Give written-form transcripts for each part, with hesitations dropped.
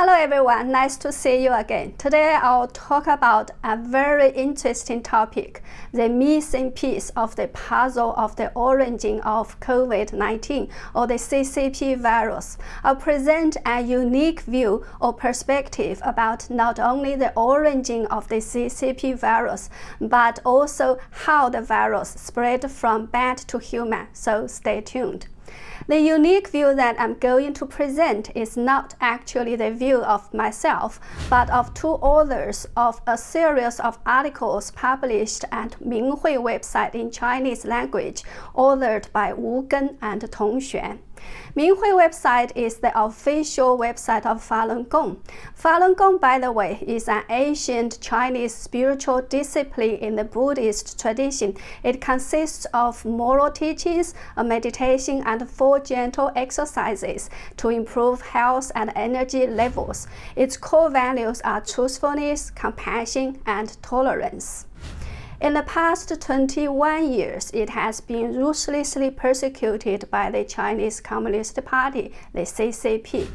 Hello everyone, nice to see you again. Today I'll talk about a very interesting topic, the missing piece of the puzzle of the origin of COVID-19 or the CCP virus. I'll present a unique view or perspective about not only the origin of the CCP virus, but also how the virus spread from bat to human, so stay tuned. The unique view that I'm going to present is not actually the view of myself, but of two authors of a series of articles published at Minghui website in Chinese language, authored by Wu Gen and Tong Xuan. Minghui website is the official website of Falun Gong. Falun Gong, by the way, is an ancient Chinese spiritual discipline in the Buddhist tradition. It consists of moral teachings, a meditation, and 4 gentle exercises to improve health and energy levels. Its core values are truthfulness, compassion, and tolerance. In the past 21 years, it has been ruthlessly persecuted by the Chinese Communist Party, the CCP.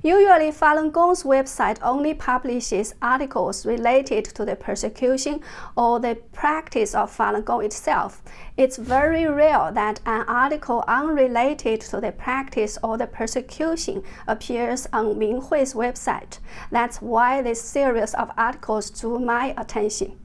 Usually, Falun Gong's website only publishes articles related to the persecution or the practice of Falun Gong itself. It's very rare that an article unrelated to the practice or the persecution appears on Minghui's website. That's why this series of articles drew my attention.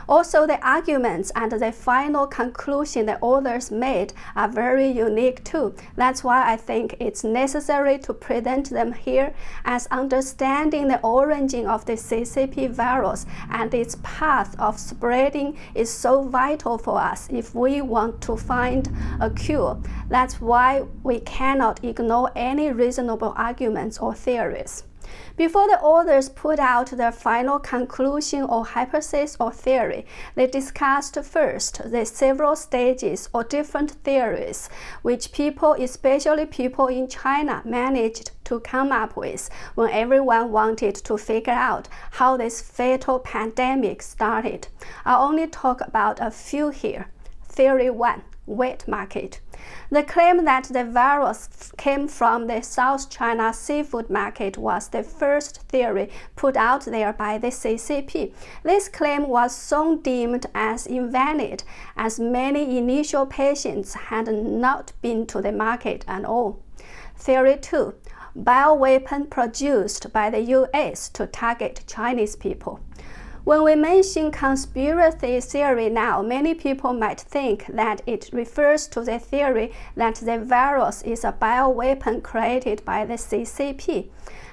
Also, the arguments and the final conclusion the authors made are very unique too. That's why I think it's necessary to present them here, as understanding the origin of the CCP virus and its path of spreading is so vital for us if we want to find a cure. That's why we cannot ignore any reasonable arguments or theories. Before the authors put out their final conclusion or hypothesis or theory, they discussed first the several stages or different theories which people, especially people in China, managed to come up with when everyone wanted to figure out how this fatal pandemic started. I'll only talk about a few here. Theory 1. Wet market. The claim that the virus came from the South China seafood market was the first theory put out there by the CCP. This claim was soon deemed as invalid, as many initial patients had not been to the market at all. Theory 2. Bioweapon produced by the US to target Chinese people. When we mention conspiracy theory now, many people might think that it refers to the theory that the virus is a bioweapon created by the CCP.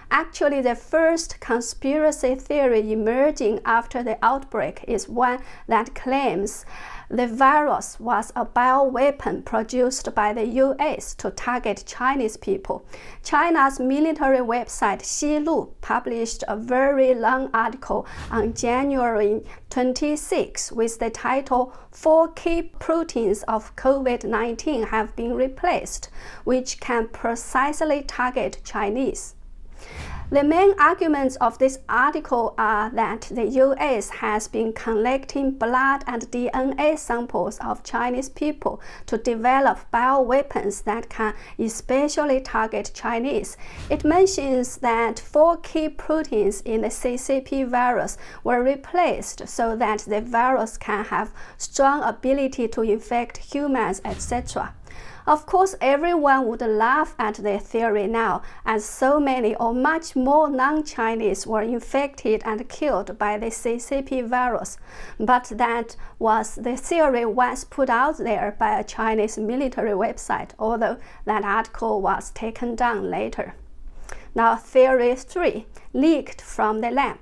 Actually, the first conspiracy theory emerging after the outbreak is one that claims the virus was a bioweapon produced by the US to target Chinese people. China's military website Xilu published a very long article on January 26 with the title 4 key proteins of COVID-19 have been replaced, which can precisely target Chinese. The main arguments of this article are that the US has been collecting blood and DNA samples of Chinese people to develop bioweapons that can especially target Chinese. It mentions that 4 key proteins in the CCP virus were replaced so that the virus can have strong ability to infect humans, etc. Of course, everyone would laugh at the theory now, as so many or much more non-Chinese were infected and killed by the CCP virus. But that was the theory once put out there by a Chinese military website, although that article was taken down later. Now, theory 3, leaked from the lab.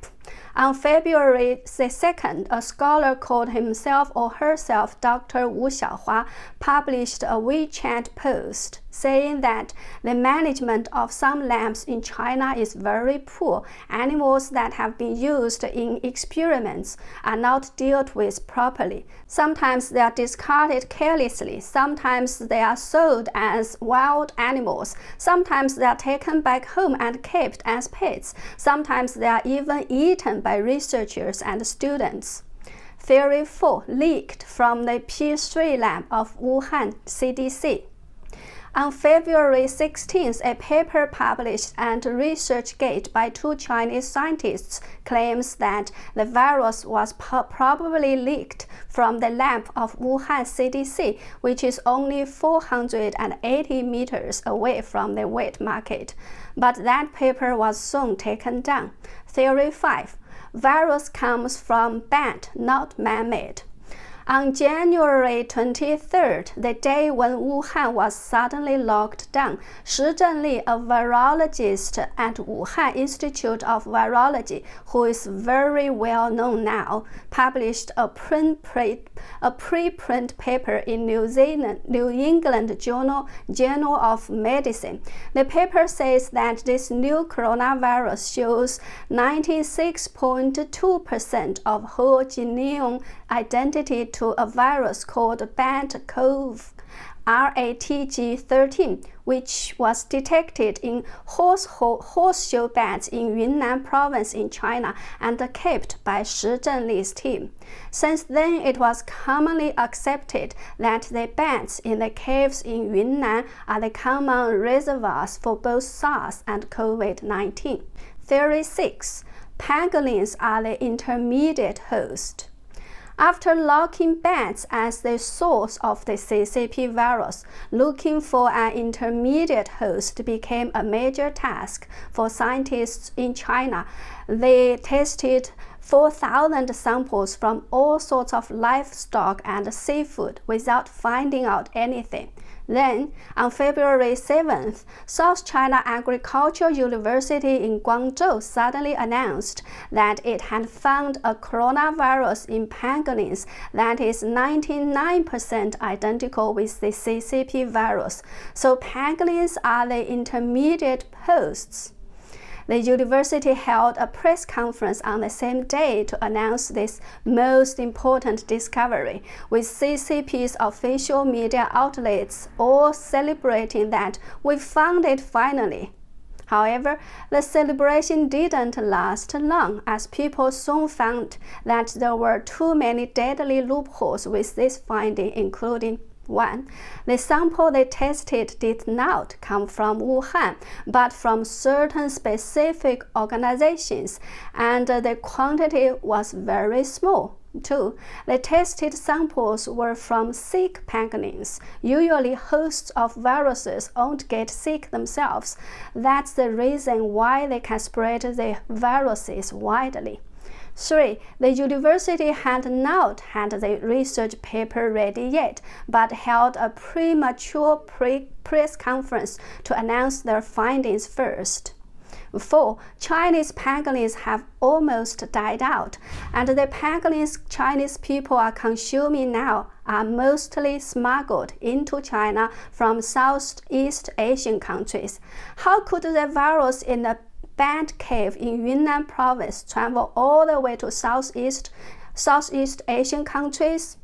On February 2nd, a scholar called himself or herself Dr. Wu Xiaohua published a WeChat post saying that the management of some labs in China is very poor. Animals that have been used in experiments are not dealt with properly. Sometimes they are discarded carelessly. Sometimes they are sold as wild animals. Sometimes they are taken back home and kept as pets. Sometimes they are even eaten by researchers and students. Theory 4, leaked from the P3 lab of Wuhan CDC. On February 16th, a paper published at ResearchGate by 2 Chinese scientists claims that the virus was probably leaked from the lab of Wuhan CDC, which is only 480 meters away from the wet market. But that paper was soon taken down. Theory 5. Virus comes from bat, not man-made. On January 23rd, the day when Wuhan was suddenly locked down, Shi Zhenli, a virologist at Wuhan Institute of Virology, who is very well known now, published a preprint paper in New England Journal of Medicine. The paper says that this new coronavirus shows 96.2% of whole genome identity to a virus called bat-cov RATG13, which was detected in horseshoe bats in Yunnan province in China and kept by Shi Zhenli's team. Since then, it was commonly accepted that the bats in the caves in Yunnan are the common reservoirs for both SARS and COVID-19. Theory 6. Pangolins are the intermediate host. After locking bats as the source of the CCP virus, looking for an intermediate host became a major task for scientists in China. They tested 4,000 samples from all sorts of livestock and seafood without finding out anything. Then, on February 7th, South China Agricultural University in Guangzhou suddenly announced that it had found a coronavirus in pangolins that is 99% identical with the CCP virus. So pangolins are the intermediate hosts. The university held a press conference on the same day to announce this most important discovery, with CCP's official media outlets all celebrating that we found it finally. However, the celebration didn't last long, as people soon found that there were too many deadly loopholes with this finding, including 1. The sample they tested did not come from Wuhan, but from certain specific organizations, and the quantity was very small. 2. The tested samples were from sick pangolins. Usually hosts of viruses won't get sick themselves. That's the reason why they can spread the viruses widely. 3. The university had not had the research paper ready yet, but held a premature press conference to announce their findings first. 4. Chinese pangolins have almost died out, and the pangolins Chinese people are consuming now are mostly smuggled into China from Southeast Asian countries. How could the virus in the bat cave in Yunnan province travel all the way to Southeast Asian countries?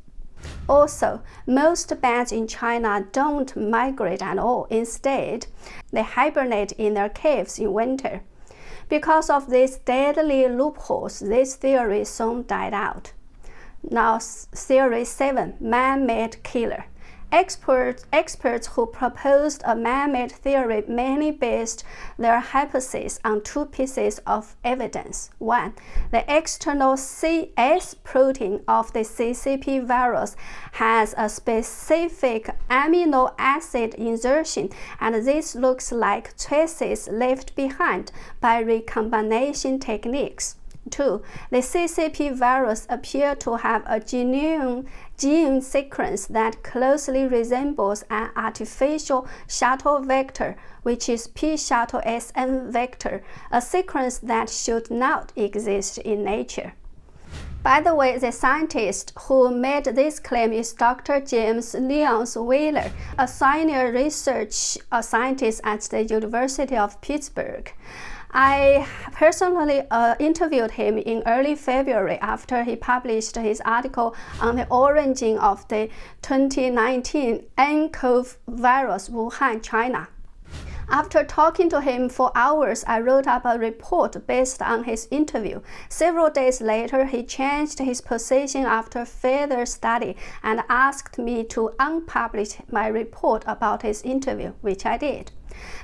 Also, most bats in China don't migrate at all. Instead, they hibernate in their caves in winter. Because of these deadly loopholes, this theory soon died out. Now, Theory 7, man-made killer. Experts who proposed a man-made theory mainly based their hypothesis on 2 pieces of evidence. 1. The external CS protein of the CCP virus has a specific amino acid insertion, and this looks like traces left behind by recombination techniques. 2. The CCP virus appeared to have a gene sequence that closely resembles an artificial shuttle vector, which is P-shuttle-SN vector, a sequence that should not exist in nature. By the way, the scientist who made this claim is Dr. James Lyons Wheeler, a senior research scientist at the University of Pittsburgh. I personally interviewed him in early February after he published his article on the origin of the 2019 nCoV virus, Wuhan, China. After talking to him for hours, I wrote up a report based on his interview. Several days later, he changed his position after further study and asked me to unpublish my report about his interview, which I did.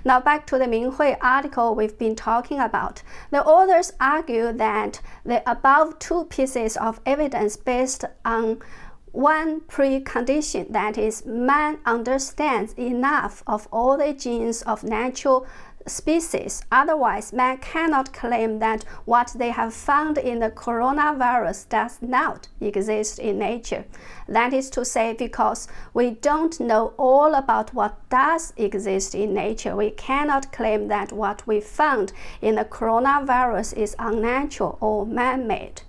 Now back to the Minghui article we've been talking about. The authors argue that the above two pieces of evidence based on one precondition, that is, man understands enough of all the genes of natural species. Otherwise, man cannot claim that what they have found in the coronavirus does not exist in nature. That is to say, because we don't know all about what does exist in nature, we cannot claim that what we found in the coronavirus is unnatural or man-made.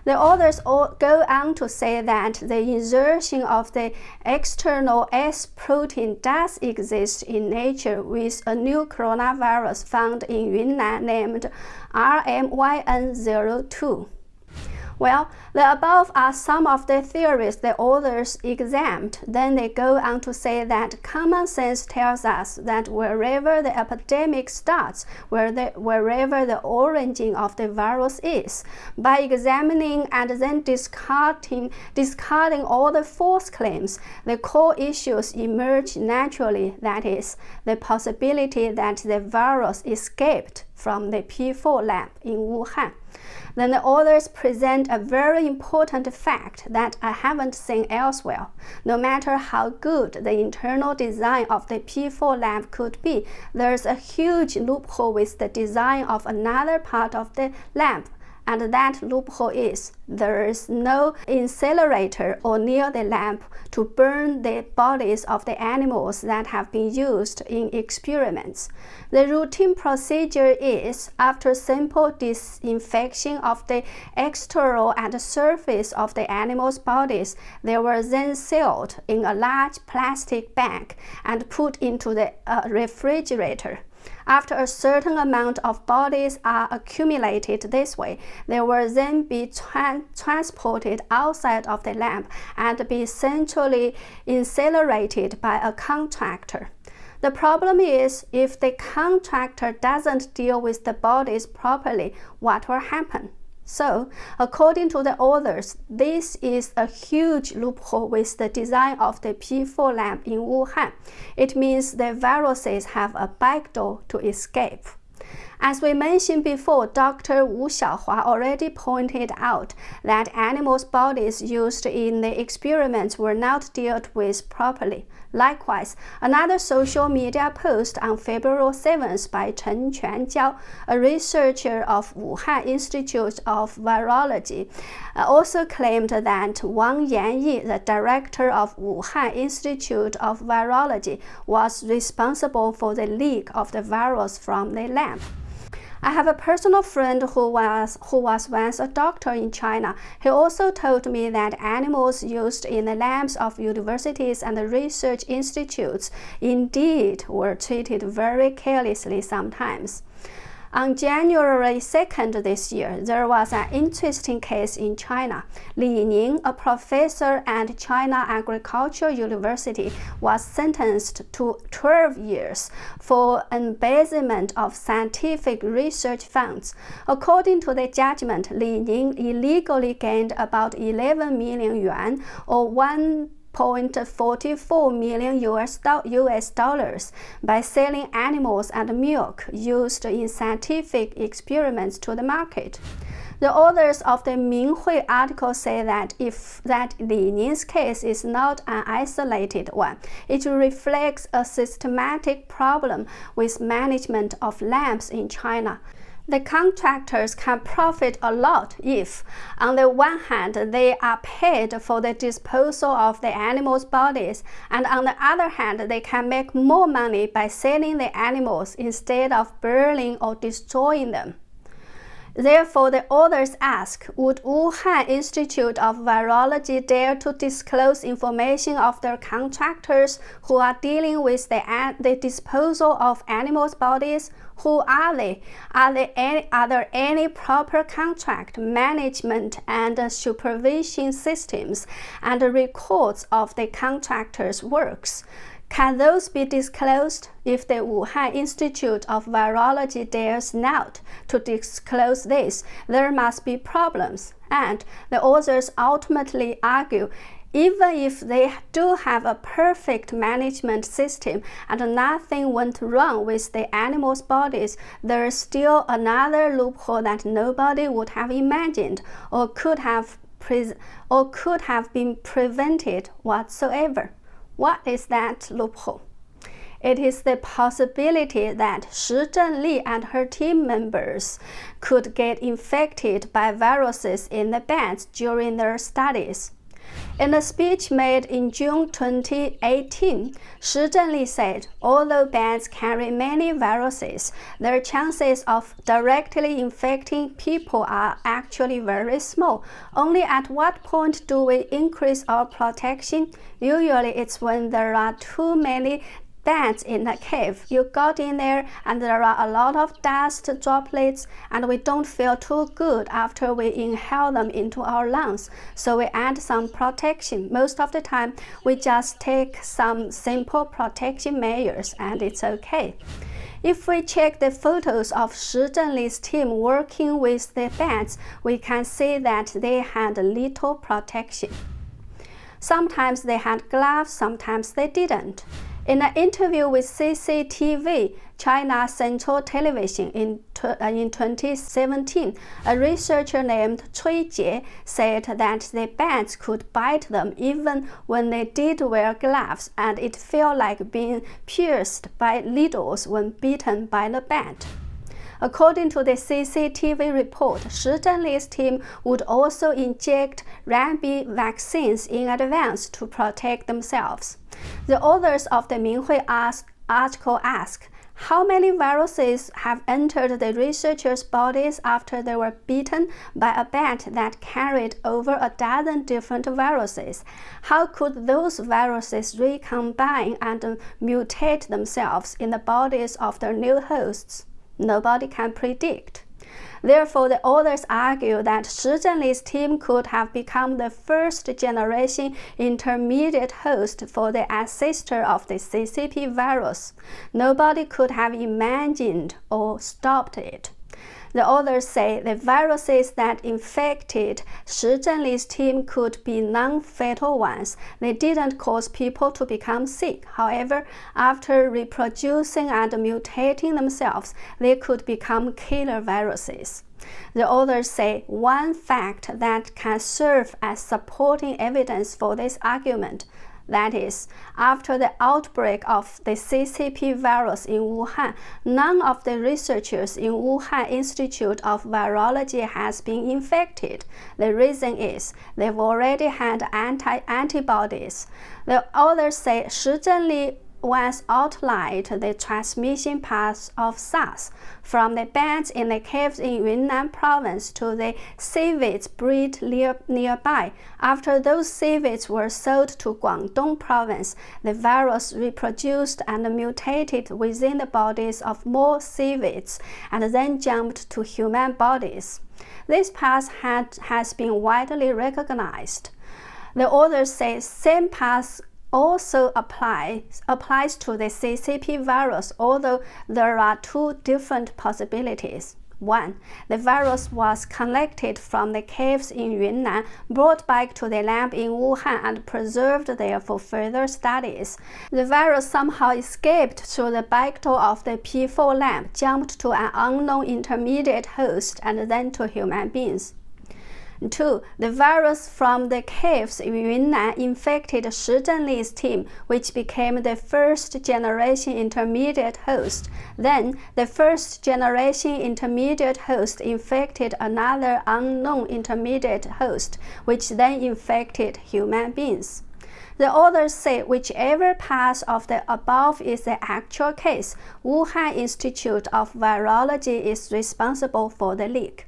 The authors go on to say that the insertion of the external S protein does exist in nature with a new coronavirus found in Yunnan named RMYN02. Well, the above are some of the theories the authors examined. Then they go on to say that common sense tells us that wherever the epidemic starts, wherever the origin of the virus is, by examining and then discarding all the false claims, the core issues emerge naturally, that is, the possibility that the virus escaped from the P4 lab in Wuhan. Then the authors present a very important fact that I haven't seen elsewhere. No matter how good the internal design of the P4 lab could be, there's a huge loophole with the design of another part of the lab. And that loophole is there is no incinerator or near the lab to burn the bodies of the animals that have been used in experiments. The routine procedure is, after simple disinfection of the external and surface of the animals' bodies, they were then sealed in a large plastic bag and put into the refrigerator. After a certain amount of bodies are accumulated this way, they will then be transported outside of the lab and be centrally incinerated by a contractor. The problem is, if the contractor doesn't deal with the bodies properly, what will happen? So, according to the authors, this is a huge loophole with the design of the P4 lab in Wuhan. It means the viruses have a backdoor to escape. As we mentioned before, Dr. Wu Xiaohua already pointed out that animals' bodies used in the experiments were not dealt with properly. Likewise, another social media post on February 7th by Chen Quanjiao, a researcher of Wuhan Institute of Virology, also claimed that Wang Yanyi, the director of Wuhan Institute of Virology, was responsible for the leak of the virus from the lab. I have a personal friend who was once a doctor in China. He also told me that animals used in the labs of universities and research institutes indeed were treated very carelessly sometimes. On January 2nd this year, there was an interesting case in China. Li Ning, a professor at China Agricultural University, was sentenced to 12 years for embezzlement of scientific research funds. According to the judgment, Li Ning illegally gained about 11 million yuan, or $1.44 million US dollars by selling animals and milk used in scientific experiments to the market. The authors of the Minghui article say that Li Ning's case is not an isolated one. It reflects a systematic problem with management of labs in China. The contractors can profit a lot if, on the one hand, they are paid for the disposal of the animals' bodies, and on the other hand, they can make more money by selling the animals instead of burning or destroying them. Therefore, the authors ask, would Wuhan Institute of Virology dare to disclose information of their contractors who are dealing with the disposal of animals' bodies? Who are they? Are there any proper contract management and supervision systems and records of the contractors' works? Can those be disclosed? If the Wuhan Institute of Virology dares not to disclose this, there must be problems. And the authors ultimately argue, even if they do have a perfect management system and nothing went wrong with the animals' bodies, there is still another loophole that nobody would have imagined or could have been prevented whatsoever. What is that loophole? It is the possibility that Shi Zhenli and her team members could get infected by viruses in the bats during their studies. In a speech made in June 2018, Shi Zhenli said, although bats carry many viruses, their chances of directly infecting people are actually very small. Only at what point do we increase our protection? Usually it's when there are too many bats in the cave. You got in there and there are a lot of dust droplets and we don't feel too good after we inhale them into our lungs. So we add some protection. Most of the time we just take some simple protection measures and it's okay. If we check the photos of Shi Zhenli's team working with the bats, we can see that they had little protection. Sometimes they had gloves, sometimes they didn't. In an interview with CCTV, China Central Television in 2017, a researcher named Cui Jie said that the bats could bite them even when they did wear gloves, and it felt like being pierced by needles when bitten by the bat. According to the CCTV report, Shi Zhenli's team would also inject rabies vaccines in advance to protect themselves. The authors of the Minghui article ask, how many viruses have entered the researchers' bodies after they were bitten by a bat that carried over a dozen different viruses? How could those viruses recombine and mutate themselves in the bodies of their new hosts? Nobody can predict. Therefore, the authors argue that Shi Zhenli's team could have become the first-generation intermediate host for the ancestor of the CCP virus. Nobody could have imagined or stopped it. The authors say the viruses that infected Shi Zhenli's team could be non-fatal ones. They didn't cause people to become sick. However, after reproducing and mutating themselves, they could become killer viruses. The authors say one fact that can serve as supporting evidence for this argument, that is, after the outbreak of the CCP virus in Wuhan, none of the researchers in Wuhan Institute of Virology has been infected. The reason is they've already had antibodies. The authors say Shi Zhenli once outlined the transmission paths of SARS from the bats in the caves in Yunnan province to the civets bred nearby. After those civets were sold to Guangdong province, the virus reproduced and mutated within the bodies of more civets and then jumped to human bodies. This path has been widely recognized. The authors say same path also applies to the CCP virus, although there are two different possibilities. One, the virus was collected from the caves in Yunnan, brought back to the lab in Wuhan and preserved there for further studies. The virus somehow escaped through the back door of the P4 lab, jumped to an unknown intermediate host, and then to human beings. 2. The virus from the caves in Yunnan infected Shi Zhenli's team, which became the first-generation intermediate host. Then, the first-generation intermediate host infected another unknown intermediate host, which then infected human beings. The authors say whichever path of the above is the actual case, Wuhan Institute of Virology is responsible for the leak.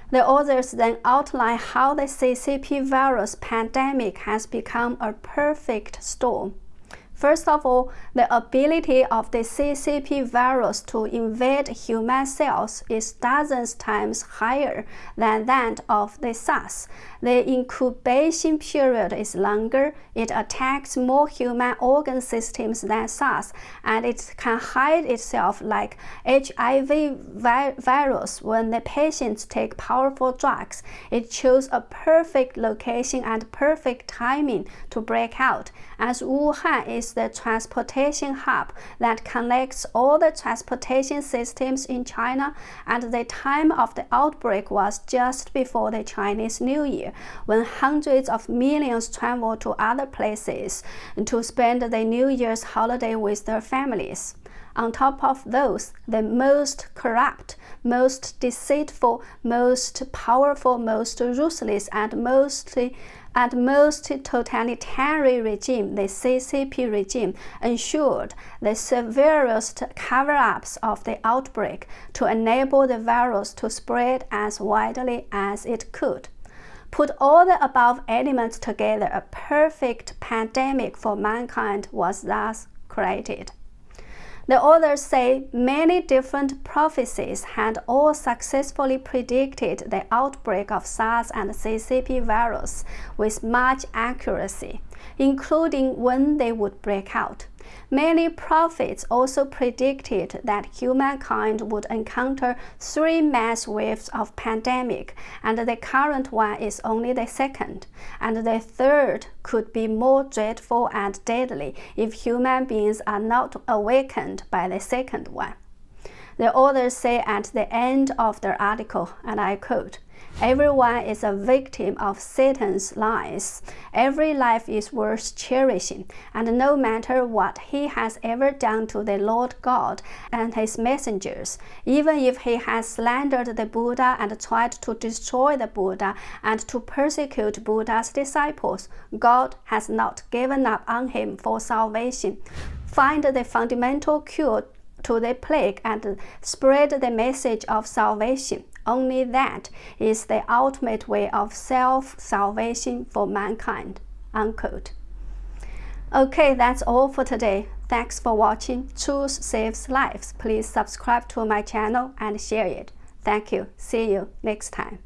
The authors then outline how the CCP virus pandemic has become a perfect storm. First of all, the ability of the CCP virus to invade human cells is dozens times higher than that of the SARS. The incubation period is longer, it attacks more human organ systems than SARS, and it can hide itself like HIV virus when the patients take powerful drugs. It chose a perfect location and perfect timing to break out, as Wuhan is the transportation hub that connects all the transportation systems in China, and the time of the outbreak was just before the Chinese New Year, when hundreds of millions traveled to other places to spend the New Year's holiday with their families. On top of those, the most corrupt, most deceitful, most powerful, most ruthless, and most totalitarian regime, the CCP regime, ensured the severest cover-ups of the outbreak to enable the virus to spread as widely as it could. Put all the above elements together, a perfect pandemic for mankind was thus created. The authors say many different prophecies had all successfully predicted the outbreak of SARS and CCP virus with much accuracy, including when they would break out. Many prophets also predicted that humankind would encounter 3 mass waves of pandemic, and the current one is only the second, and the third could be more dreadful and deadly if human beings are not awakened by the second one. The authors say at the end of their article, and I quote, "Everyone is a victim of Satan's lies. Every life is worth cherishing, and no matter what he has ever done to the Lord God and his messengers, even if he has slandered the Buddha and tried to destroy the Buddha and to persecute Buddha's disciples, God has not given up on him for salvation. Find the fundamental cure to the plague and spread the message of salvation. Only that is the ultimate way of self-salvation for mankind." Unquote. Okay, that's all for today. Thanks for watching. Truth Saves Lives. Please subscribe to my channel and share it. Thank you. See you next time.